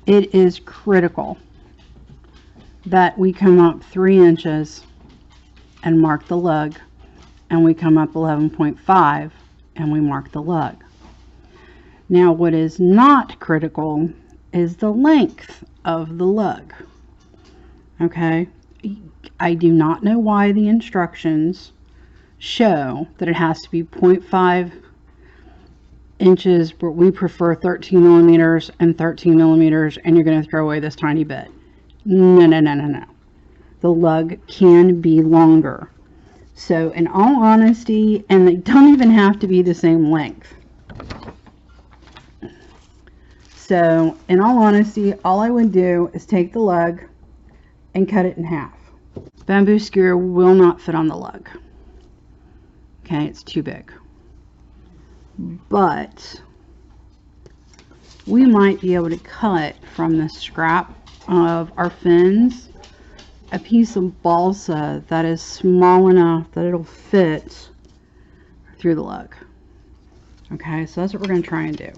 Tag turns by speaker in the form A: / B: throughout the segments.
A: it is critical that we come up 3 inches and mark the lug, and we come up 11.5 and we mark the lug. Now what is not critical is the length of the lug. Okay, I do not know why the instructions show that it has to be 0.5 inches, but we prefer 13 millimeters and 13 millimeters, and you're going to throw away this tiny bit. No, no, no, no, no. The lug can be longer. So in all honesty, and they don't even have to be the same length. So in all honesty, all I would do is take the lug and cut it in half. Bamboo skewer will not fit on the lug. Okay, it's too big. But we might be able to cut from the scrap of our fins a piece of balsa that is small enough that it'll fit through the lug. Okay, so that's what we're going to try and do.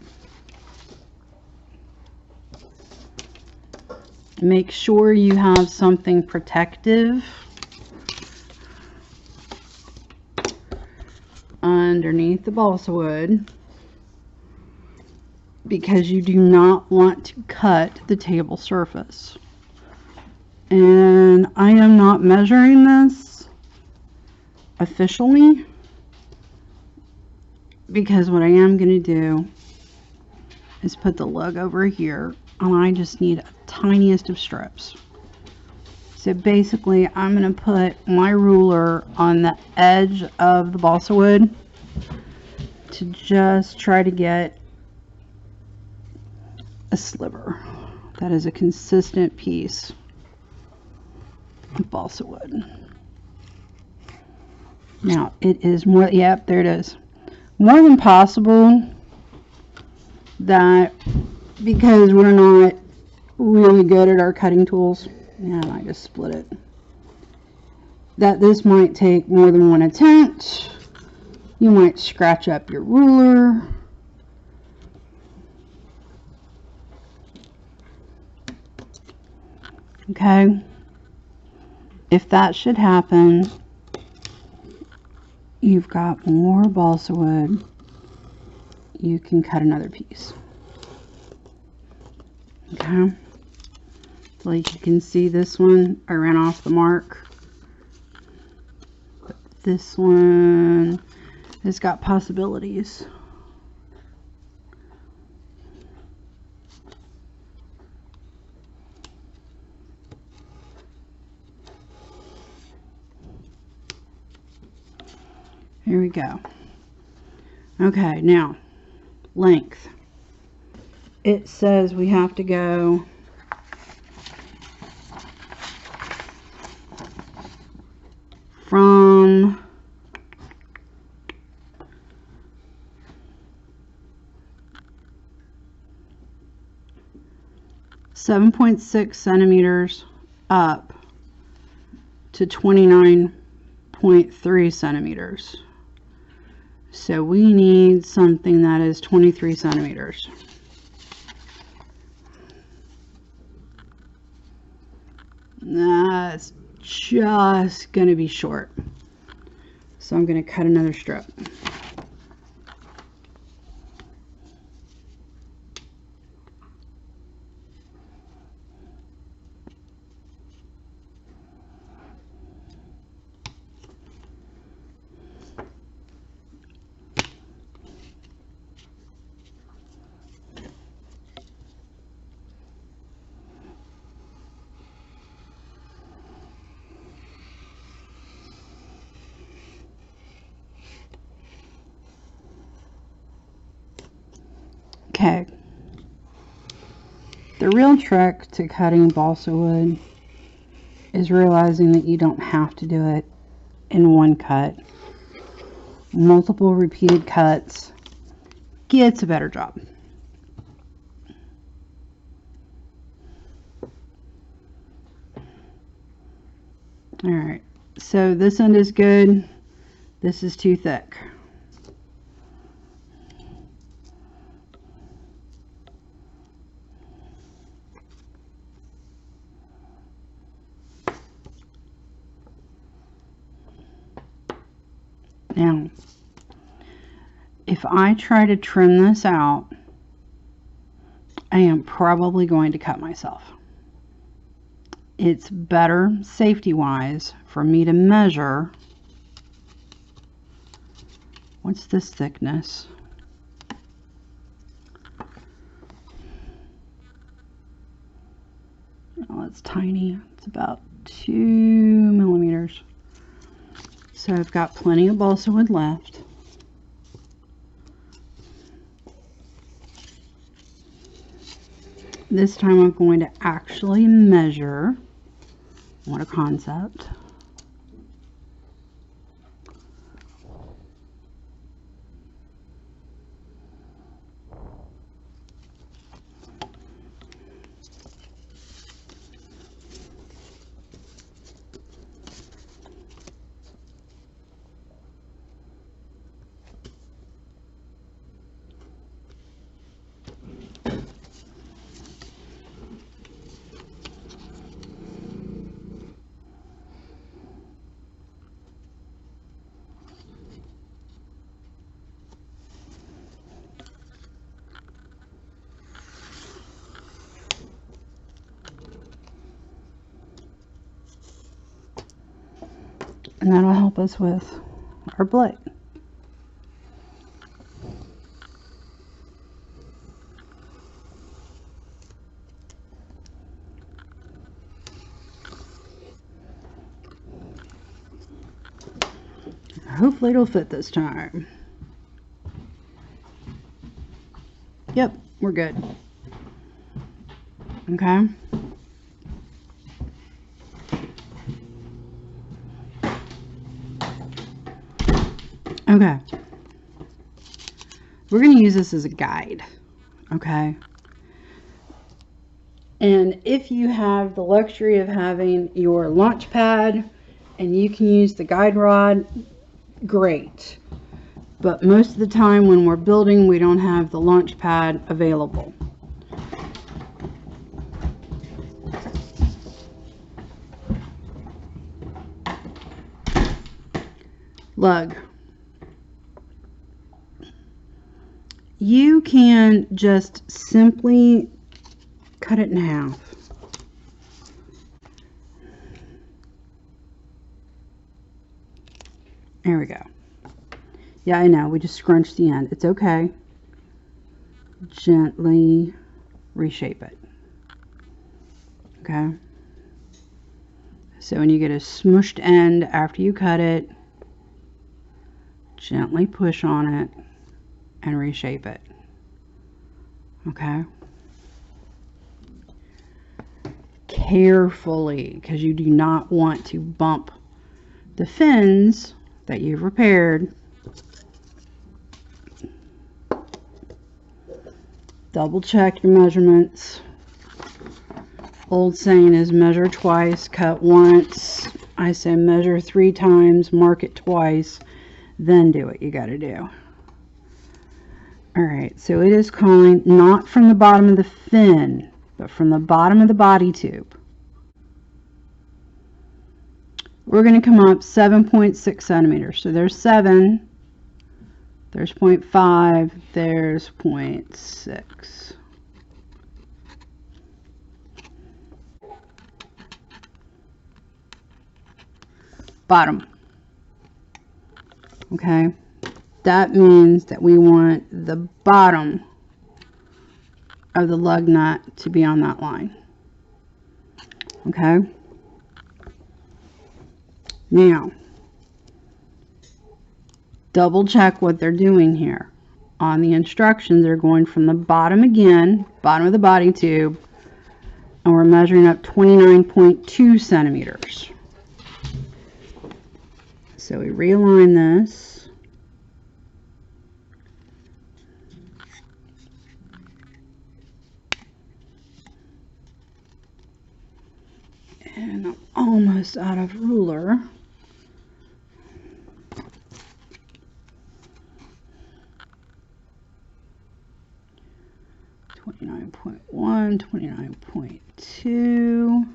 A: Make sure you have something protective underneath the balsa wood, because you do not want to cut the table surface. And I am not measuring this officially, because what I am going to do is put the lug over here, and I just need a tiniest of strips. So basically I'm going to put my ruler on the edge of the balsa wood to just try to get a sliver that is a consistent piece of balsa wood. Now it is more, yep, there it is, more than possible that, because we're not really good at our cutting tools, and I just split it, that this might take more than one attempt. You might scratch up your ruler. Okay, if that should happen, you've got more balsa wood, you can cut another piece. Okay, like you can see, this one I ran off the mark, but this one has got possibilities. Here we go. Okay, now length. It says we have to go from 7.6 centimeters up to 29.3 centimeters. So we need something that is 23 centimeters. That's just going to be short. So I'm going to cut another strip. Okay, the real trick to cutting balsa wood is realizing that you don't have to do it in one cut. Multiple repeated cuts gets a better job. Alright, so this end is good, this is too thick. Now, if I try to trim this out, I am probably going to cut myself. It's better, safety-wise, for me to measure. What's this thickness? Oh, it's tiny. It's about 2 millimeters. So I've got plenty of balsa wood left. This time I'm going to actually measure. What a concept. And that'll help us with our blade. Hopefully it'll fit this time. Yep, we're good. Okay. Okay. We're going to use this as a guide. Okay. And if you have the luxury of having your launch pad and you can use the guide rod, great. But most of the time when we're building, we don't have the launch pad available. Lug. You can just simply cut it in half. There we go. Yeah, I know, we just scrunched the end. It's okay. Gently reshape it. Okay. So when you get a smushed end after you cut it, gently push on it and reshape it. Okay. Carefully, because you do not want to bump the fins that you've repaired. Double check your measurements. Old saying is measure twice, cut once. I say measure 3 times, mark it twice, then do what you got to do. Alright, so it is calling not from the bottom of the fin, but from the bottom of the body tube. We're going to come up 7.6 centimeters. So there's 7, there's 0.5, there's 0.6. Bottom. Okay. That means that we want the bottom of the lug nut to be on that line. Okay. Now, double check what they're doing here. On the instructions, they're going from the bottom again, bottom of the body tube, and we're measuring up 29.2 centimeters. So we realign this. And I'm almost out of ruler. .1, 29.2.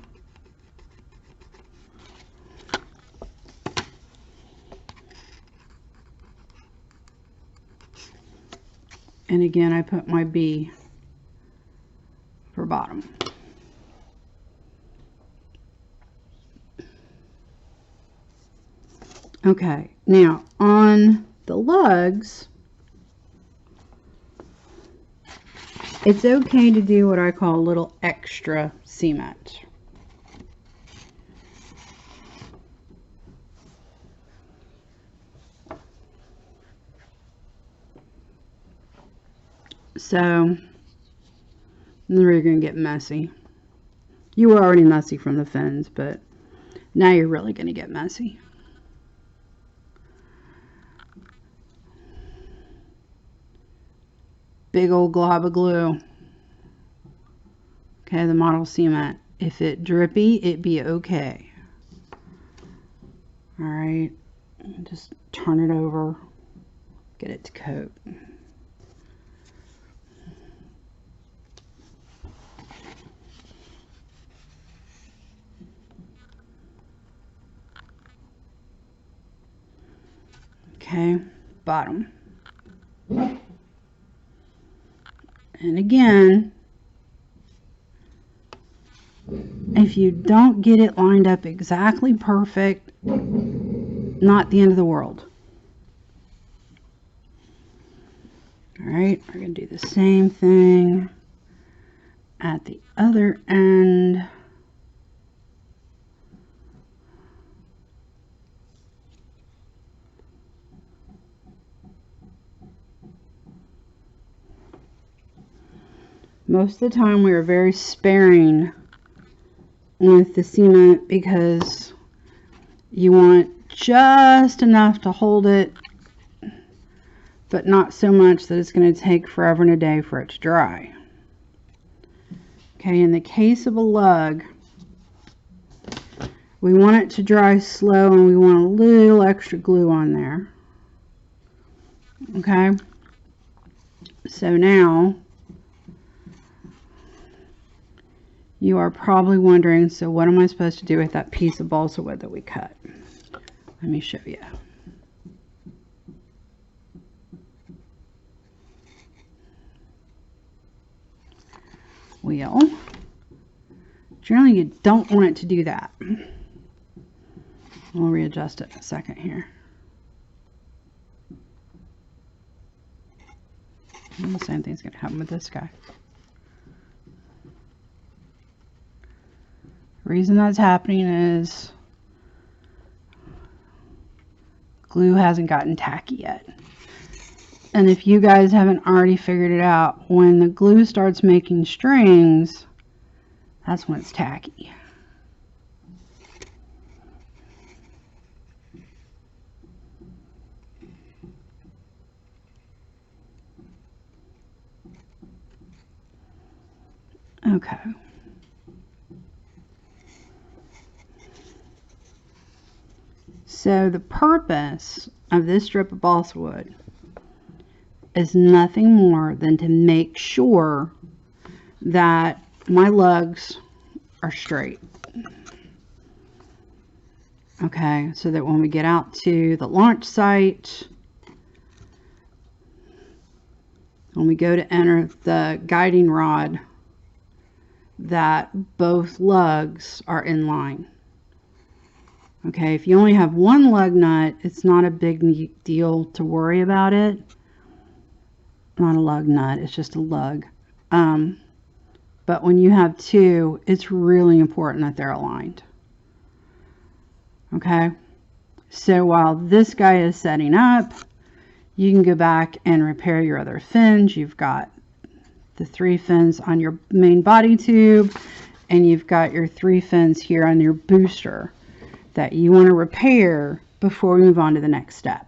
A: And again, I put my B for bottom. Okay, now on the lugs, it's okay to do what I call a little extra cement. So, we're going to get messy. You were already messy from the fins, but now you're really going to get messy. Big old glob of glue. Okay, the model cement. If it drippy, it be okay. Alright, just turn it over, get it to coat. Okay, bottom. And again, if you don't get it lined up exactly perfect, not the end of the world. Alright, we're going to do the same thing at the other end. Most of the time we are very sparing with the cement because you want just enough to hold it, but not so much that it's going to take forever and a day for it to dry. Okay, in the case of a lug, we want it to dry slow and we want a little extra glue on there. Okay, so now you are probably wondering, so what am I supposed to do with that piece of balsa wood that we cut? Let me show you. Well, generally you don't want it to do that. We'll readjust it in a second here. And the same thing's going to happen with this guy. The reason that's happening is glue hasn't gotten tacky yet. And if you guys haven't already figured it out, when the glue starts making strings, that's when it's tacky. Okay. So the purpose of this strip of balsa wood is nothing more than to make sure that my lugs are straight. Okay, so that when we get out to the launch site, when we go to enter the guiding rod, that both lugs are in line. Okay, if you only have one lug nut, it's not a big deal to worry about it. Not a lug nut, it's just a lug. But when you have two, it's really important that they're aligned. Okay, so while this guy is setting up, you can go back and repair your other fins. You've got the 3 fins on your main body tube, and you've got your 3 fins here on your booster that you want to repair before we move on to the next step.